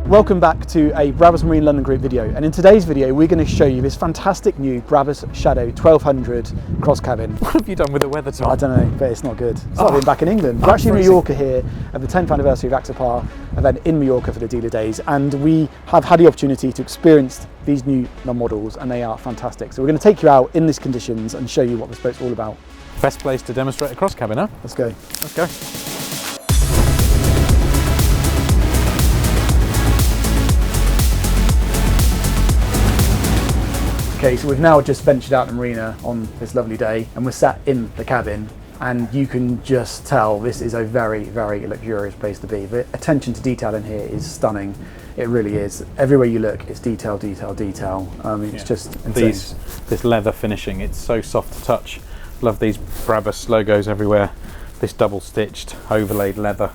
Welcome back to a Brabus Marine London Group video, and in today's video we're going to show you this fantastic new Brabus Shadow 1200 cross cabin. What have you done with the weather, Tom? I don't know, but it's not good. It's not been back in England. We're actually in Mallorca here at the 10th anniversary of Axopar event in Mallorca for the dealer days, and we have had the opportunity to experience these new models and they are fantastic. So we're going to take you out in these conditions and show you what this boat's all about. Best place to demonstrate a cross cabin, huh? Let's go. Let's go. Okay, so we've now just ventured out in the marina on this lovely day and we're sat in the cabin, and you can just tell this is a very, very luxurious place to be. The attention to detail in here is stunning. It really is. Everywhere you look, it's detail, detail, detail. It's just insane. This leather finishing, it's so soft to touch. Love these Brabus logos everywhere. This double stitched, overlaid leather.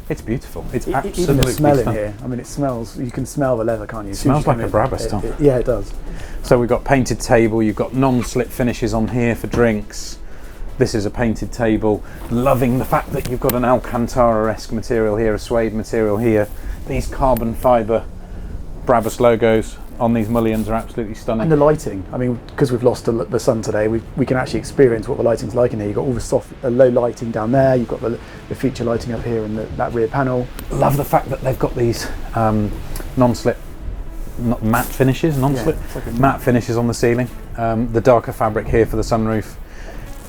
It's beautiful. It's absolutely even the smell stunning. in here. I mean, it smells. You can smell the leather, can't you? It smells like a Brabus, Tom. Yeah, it does. So we've got painted table. You've got non-slip finishes on here for drinks. This is a painted table. Loving the fact that you've got an Alcantara-esque material here, a suede material here. These carbon fibre Brabus logos on these mullions are absolutely stunning. And the lighting, I mean, because we've lost the sun today, we can actually experience what the lighting's like in here. You've got all the soft, low lighting down there, you've got the feature lighting up here in that rear panel. Love the fact that they've got these non-slip, not matte finishes, non-slip, matte finishes on the ceiling. The darker fabric here for the sunroof.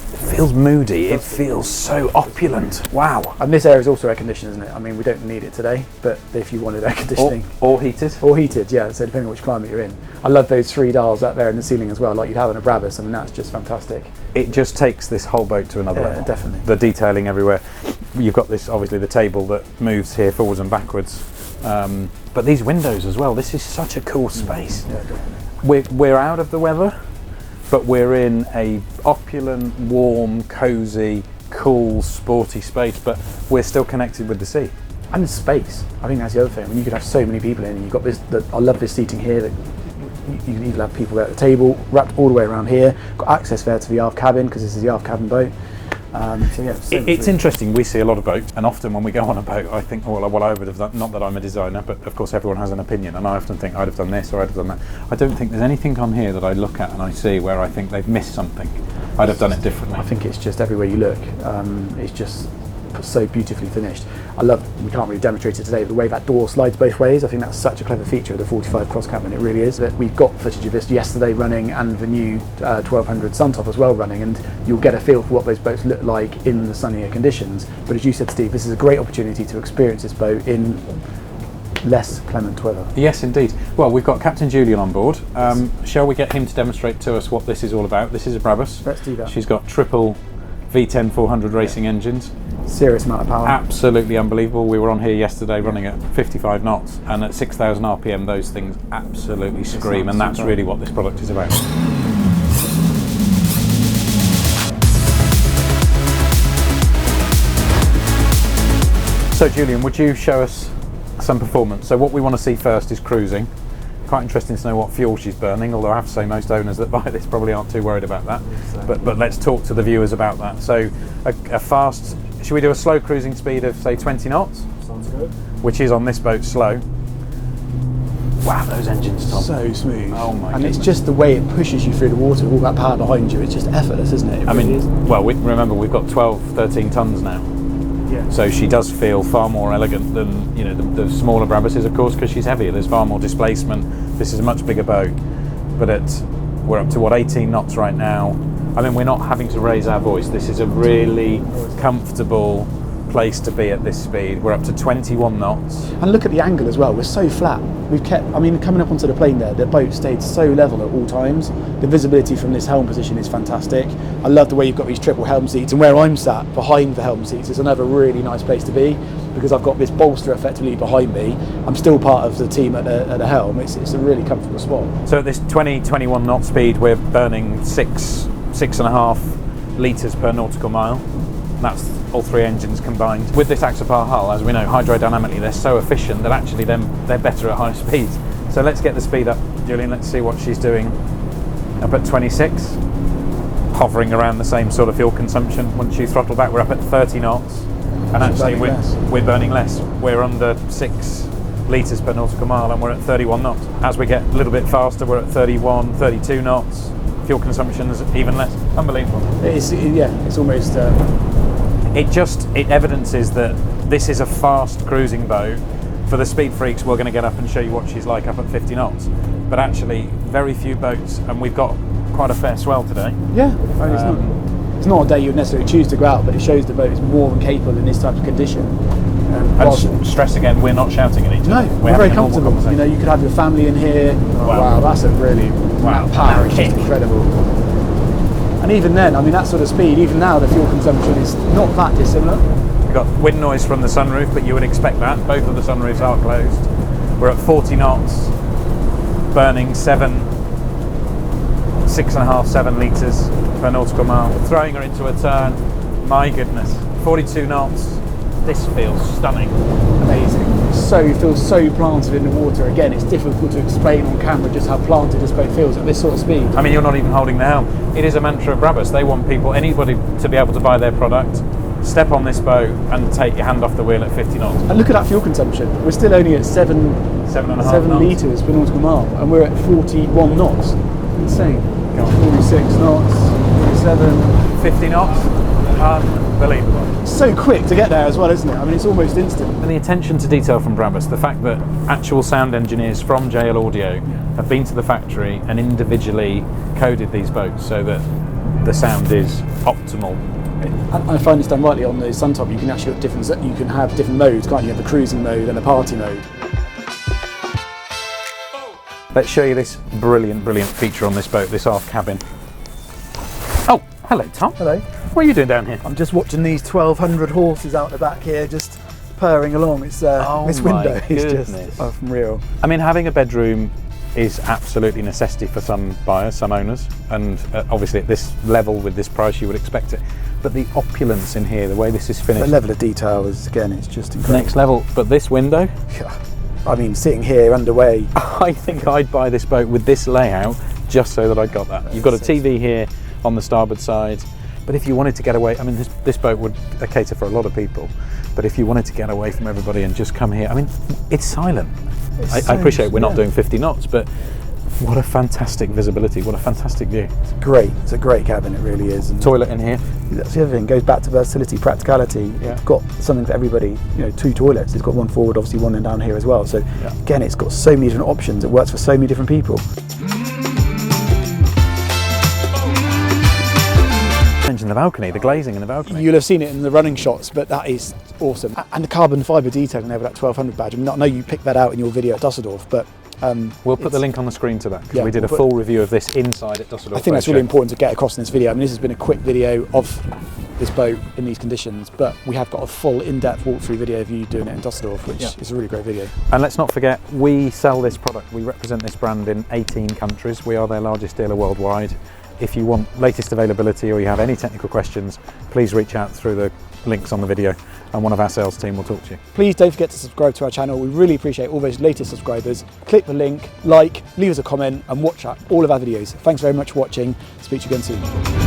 It feels moody, it feels so opulent. Wow. And this area is also air conditioned, isn't it? I mean, we don't need it today, but if you wanted air conditioning. Or heated. Or heated, yeah, so depending on which climate you're in. I love those 3 dials up there in the ceiling as well, like you'd have in a Brabus. I mean, that's just fantastic. It just takes this whole boat to another level. Definitely. The detailing everywhere. You've got this, obviously, the table that moves here forwards and backwards. But these windows as well, this is such a cool space. Yeah, definitely. We're out of the weather, but we're in a opulent, warm, cosy, cool, sporty space, but we're still connected with the sea. And the space, I think that's the other thing. I mean, you could have so many people in, and you've got this, I love this seating here, that you can even have people at the table, wrapped all the way around here, got access there to the aft cabin, because this is the aft cabin boat. So yeah, it's interesting, we see a lot of boats, and often when we go on a boat I think, oh, well, I would have done, not that I'm a designer, but of course everyone has an opinion, and I often think I'd have done this or I'd have done that. I don't think there's anything on here that I look at and I see where I think they've missed something. I'd have done it differently. I think it's just everywhere you look, it's just so beautifully finished. I love, we can't really demonstrate it today, but the way that door slides both ways, I think that's such a clever feature of the 45 cross cabin, it really is. That we've got footage of this yesterday running, and the new 1200 Suntop as well running, and you'll get a feel for what those boats look like in the sunnier conditions. But as you said, Steve, this is a great opportunity to experience this boat in less clement weather. Yes, indeed. Well, we've got Captain Julian on board. Shall we get him to demonstrate to us what this is all about? This is a Brabus. Let's do that. She's got triple V10 400 racing engines. Serious amount of power. Absolutely unbelievable. We were on here yesterday running at 55 knots, and at 6,000 RPM those things absolutely scream, and that's really what this product is about. So Julian, would you show us some performance? So what we want to see first is cruising. Quite interesting to know what fuel she's burning, although I have to say most owners that buy this probably aren't too worried about that. But let's talk to the viewers about that. So a fast, should we do a slow cruising speed of say 20 knots? Sounds good. Which is on this boat slow. Wow, those engines, Tom. So smooth. Oh my And goodness. it's just the way it pushes you through the water, all that power behind you, it's just effortless, isn't it? I mean, well, remember we've got 12, 13 tons now. Yeah. So she does feel far more elegant than the smaller Brabuses, of course, because she's heavier. There's far more displacement. This is a much bigger boat, but we're up to what, 18 knots right now. I mean, we're not having to raise our voice. This is a really comfortable place to be at this speed. We're up to 21 knots. And look at the angle as well. We're so flat. We've kept, I mean, coming up onto the plane there, the boat stayed so level at all times. The visibility from this helm position is fantastic. I love the way you've got these triple helm seats, and where I'm sat behind the helm seats is another really nice place to be, because I've got this bolster effectively behind me. I'm still part of the team at the helm. It's a really comfortable spot. So at this 21 knot speed, we're burning 6.5 litres per nautical mile. That's all 3 engines combined. With this Axopar hull, as we know, hydrodynamically they're so efficient that actually they're better at high speeds. So let's get the speed up, Julian. Let's see what she's doing. Up at 26, hovering around the same sort of fuel consumption. Once you throttle back, we're up at 30 knots. And actually we're burning less. We're under 6 litres per nautical mile, and we're at 31 knots. As we get a little bit faster, we're at 31, 32 knots. Fuel consumption is even less. Unbelievable. It's almost... It evidences that this is a fast cruising boat. For the speed freaks, we're going to get up and show you what she's like up at 50 knots. But actually, very few boats, and we've got quite a fair swell today. Yeah, I mean, it's not a day you'd necessarily choose to go out, but it shows the boat is more than capable in this type of condition. And stress again, we're not shouting at each other. No, we're very comfortable. You know, you could have your family in here. Wow, that's a really power. It's just incredible. And even then, I mean, that sort of speed, even now, the fuel consumption is not that dissimilar. We've got wind noise from the sunroof, but you would expect that. Both of the sunroofs are closed. We're at 40 knots, burning 6.5, 7 litres per nautical mile. Throwing her into a turn, my goodness, 42 knots. This feels stunning. Amazing. It feels so planted in the water. Again, it's difficult to explain on camera just how planted this boat feels at this sort of speed. I mean, you're not even holding the helm. It is a mantra of Brabus. They want anybody to be able to buy their product, step on this boat and take your hand off the wheel at 50 knots. And look at that fuel consumption. We're still only at 7 litres per nautical mile, and we're at 41 knots. Insane. 46 knots, 47, 50 knots. Unbelievable. So quick to get there as well, isn't it? I mean, it's almost instant. And the attention to detail from Brabus, the fact that actual sound engineers from JL Audio have been to the factory and individually coded these boats so that the sound is optimal. And if I understand rightly, on the Suntop, you can actually have different modes, can't you? You have a cruising mode and a party mode. Let's show you this brilliant feature on this boat, this aft cabin. Oh, hello Tom. Hello. What are you doing down here? I'm just watching these 1,200 horses out the back here, just purring along. It's this window is just unreal. I mean, having a bedroom is absolutely a necessity for some buyers, some owners, and obviously at this level with this price you would expect it. But the opulence in here, the way this is finished, the level of detail is, again, it's just incredible. Next level. But this window, I mean, sitting here underway, I think I'd buy this boat with this layout just so that I got that. You've got a TV here on the starboard side, but if you wanted to get away, I mean, this boat would cater for a lot of people, but if you wanted to get away from everybody and just come here, I mean, it's silent. I appreciate we're not doing 50 knots, but what a fantastic visibility, what a fantastic view. It's great. It's a great cabin, it really is. And toilet in here. That's the other thing, goes back to versatility, practicality. Yeah. It's got something for everybody, 2 toilets. It's got one forward, obviously one down here as well. So again, it's got so many different options. It works for so many different people. Mention the balcony, the glazing in the balcony. You'll have seen it in the running shots, but that is awesome. And the carbon fibre detailing over that 1200 badge. I mean, I know you picked that out in your video at Dusseldorf, but we'll put the link on the screen to that, because we did a full review of this inside at Dusseldorf. I think that's really important to get across in this video. I mean, this has been a quick video of this boat in these conditions, but we have got a full in-depth walkthrough video of you doing it in Dusseldorf, which is a really great video. And let's not forget, we sell this product, we represent this brand in 18 countries. We are their largest dealer worldwide. If you want latest availability or you have any technical questions, please reach out through the links on the video and one of our sales team will talk to you. Please don't forget to subscribe to our channel. We really appreciate all those latest subscribers. Click the link, leave us a comment and watch all of our videos. Thanks very much for watching. Speak to you again soon.